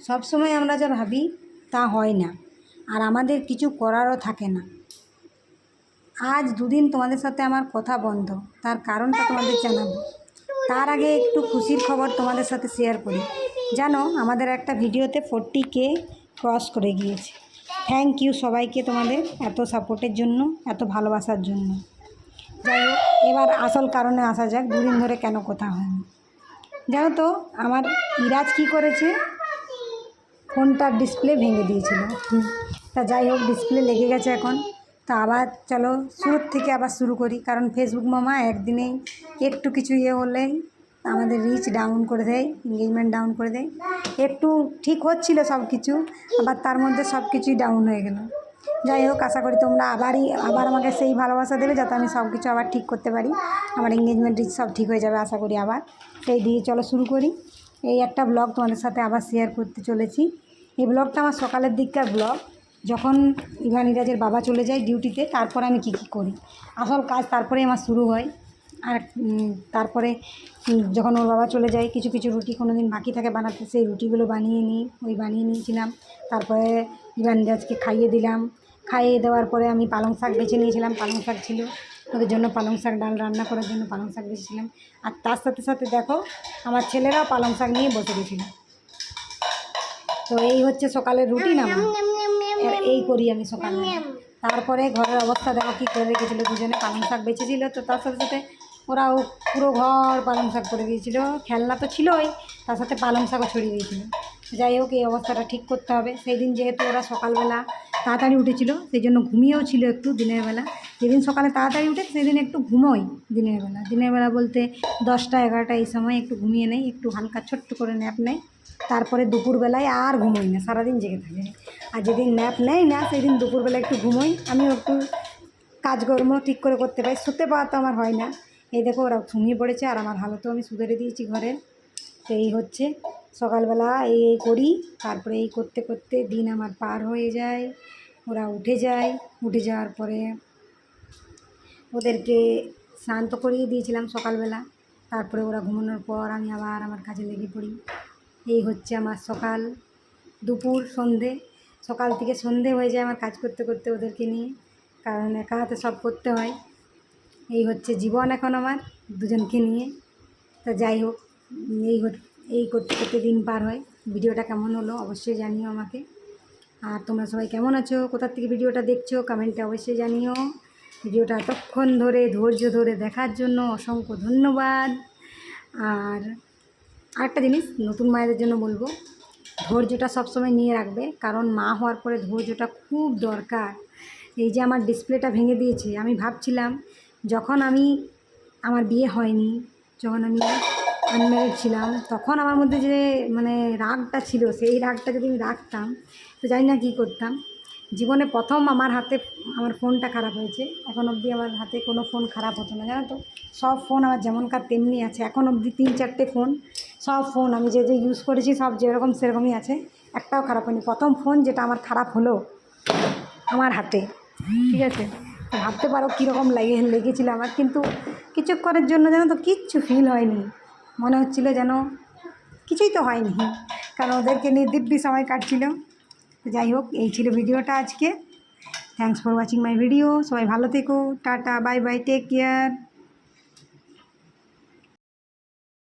সব সময় আমরা যা ভাবি তা হয় না, আর আমাদের কিছু করারও থাকে না। আজ দুদিন তোমাদের সাথে আমার কথা বন্ধ, তার কারণটা তোমাদের জানাবো। তার আগে একটু খুশির খবর তোমাদের সাথে শেয়ার করি। জানো, আমাদের একটা ভিডিওতে 40K ক্রস করে গিয়েছে। থ্যাংক ইউ সবাইকে তোমাদের এত সাপোর্টের জন্য, এত ভালোবাসার জন্য। যাই হোক, এবার আসল কারণে আসা যাক, দুদিন ধরে কেন কথা হয়নি। জানো তো, আমার ইরাজ কী করেছে, ফোনটার ডিসপ্লে ভেঙে দিয়েছিল। তা যাই হোক, ডিসপ্লে লেগে গেছে এখন। তা আবার চলো শুরুর থেকে আবার শুরু করি, কারণ ফেসবুক মামা একদিনেই একটু কিছু হলেই আমাদের রিচ ডাউন করে দেয়, এঙ্গেজমেন্ট ডাউন করে দেয়। একটু ঠিক হচ্ছিল সব কিছু, আবার তার মধ্যে সব কিছুই ডাউন হয়ে গেল। যাই হোক, আশা করি তোমরা আবার আমাকে সেই ভালোবাসা দেবে, যাতে আমি সব কিছু আবার ঠিক করতে পারি। আমার এঙ্গেজমেন্ট রিচ সব ঠিক হয়ে যাবে আশা করি আবার। সেই দিয়ে চলো শুরু করি। এই একটা ব্লগ তোমাদের সাথে আবার শেয়ার করতে চলেছি। এই ব্লগটা আমার সকালের দিককার ব্লগ, যখন ইভান ইরাজের বাবা চলে যায় ডিউটিতে, তারপরে আমি কী করি, আসল কাজ তারপরে আমার শুরু হয়। আর তারপরে যখন ওর বাবা চলে যায়, কিছু কিছু রুটি কোনো দিন বাকি থাকে বানাতে, সেই রুটিগুলো বানিয়ে নিয়েছিলাম। তারপরে ইভান ইরাজকে খাইয়ে দিলাম। খাইয়ে দেওয়ার পরে আমি পালং শাক বেছে নিয়েছিলাম, পালং শাক ছিল ওদের জন্য, পালং শাক ডাল রান্না করার জন্য পালং শাক বেছেছিলাম। আর তার সাথে সাথে দেখো, আমার ছেলেরাও পালং শাক নিয়ে বসে গেছিলো। তো এই হচ্ছে সকালের রুটিন আমার, এই করি আমি সকালে। তারপরে ঘরের অবস্থা দেখো কী করে রেখেছিলো, দুজনে পালং শাক বেঁচেছিলো, তো তার সাথে সাথে ওরাও পুরো ঘর পালং শাক করে দিয়েছিলো। খেলনা তো ছিলই, তার সাথে পালং শাকও ছড়িয়ে দিয়েছিলো। যাই হোক, এই অবস্থাটা ঠিক করতে হবে। সেই দিন যেহেতু ওরা সকালবেলা তাড়াতাড়ি উঠেছিল, সেই জন্য ঘুমিয়েও ছিল একটু দিনের বেলা। যেদিন সকালে তাড়াতাড়ি উঠে সেদিন একটু ঘুমোই দিনের বেলা বলতে 10টা 11টা এই সময় একটু ঘুমিয়ে নেই, একটু হালকা ছোট্ট করে ন্যাপ নেই। তারপরে দুপুরবেলায় আর ঘুমোই না, সারাদিন জেগে থাকে। আর যেদিন ন্যাপ নেই না, সেদিন দুপুরবেলা একটু ঘুমোই, আমিও একটু কাজকর্ম ঠিক করে করতে পারি। শুতে পাওয়া তো আমার হয় না। এই দেখো, ওরা ঘুমিয়ে পড়েছে, আর আমার হালতও আমি সুধরে দিয়েছি ঘরের। তো এই হচ্ছে সকালবেলা এই করি, তারপরে এই করতে করতে দিন আমার পার হয়ে যায়। ওরা উঠে যাওয়ার পরে ওদেরকে স্নান তো করিয়ে দিয়েছিলাম সকালবেলা। তারপরে ওরা ঘুমানোর পর আমি আবার আমার কাজে লেগে পড়ি। এই হচ্ছে আমার সকাল, দুপুর, সন্ধে। সকাল থেকে সন্ধে হয়ে যায় আমার কাজ করতে করতে ওদেরকে নিয়ে, কারণ একা হাতে সব করতে হয়। এই হচ্ছে জীবন এখন আমার দুজনকে নিয়ে। তো যাই হোক, এই করতে করতে দিন পার হয়। ভিডিওটা কেমন হলো অবশ্যই জানিও আমাকে। আর তোমরা সবাই কেমন আছো, কোথা থেকে ভিডিওটা দেখছো, কমেন্টে অবশ্যই জানিও। ভিডিওটা এতক্ষণ ধরে ধৈর্য ধরে দেখার জন্য অসংখ্য ধন্যবাদ। আর আরেকটা জিনিস নতুন মায়েদের জন্য বলবো, ধৈর্যটা সবসময় নিয়ে রাখবে, কারণ মা হওয়ার পরে ধৈর্যটা খুব দরকার। এই যে আমার ডিসপ্লেটা ভেঙে দিয়েছে, আমি ভাবছিলাম যখন আমার বিয়ে হয়নি, যখন আমি আনম্যারিড ছিলাম, তখন আমার মধ্যে যে রাগটা ছিল, সেই রাগটা যদি আমি রাখতাম, তো জানি না কী করতাম। জীবনে প্রথম আমার হাতে আমার ফোনটা খারাপ হয়েছে। এখন অবধি আমার হাতে কোনো ফোন খারাপ হতো না, জানো তো। সব ফোন আমার যেমনকার তেমনি আছে, এখন অবধি 3-4টে ফোন, সব ফোন আমি যে ইউজ করেছি সব যেরকম সেরকমই আছে, একটাও খারাপ হয়নি। প্রথম ফোন যেটা আমার খারাপ হলো আমার হাতে, ঠিক আছে। ভাবতে পারো কীরকম লেগেছিলো আমার, কিন্তু কিছুক্ষণের জন্য জানো তো কিচ্ছু ফিল হয়নি, মনে হচ্ছিলো যেন কিছুই তো হয়নি, কারণ ওদেরকে নিয়ে দিব্যি সময় কাটছিল। যাই হোক, এই ছিল ভিডিওটা আজকে। Thanks for watching my video. সবাই ভালো থেকো, tata, bye bye, take care.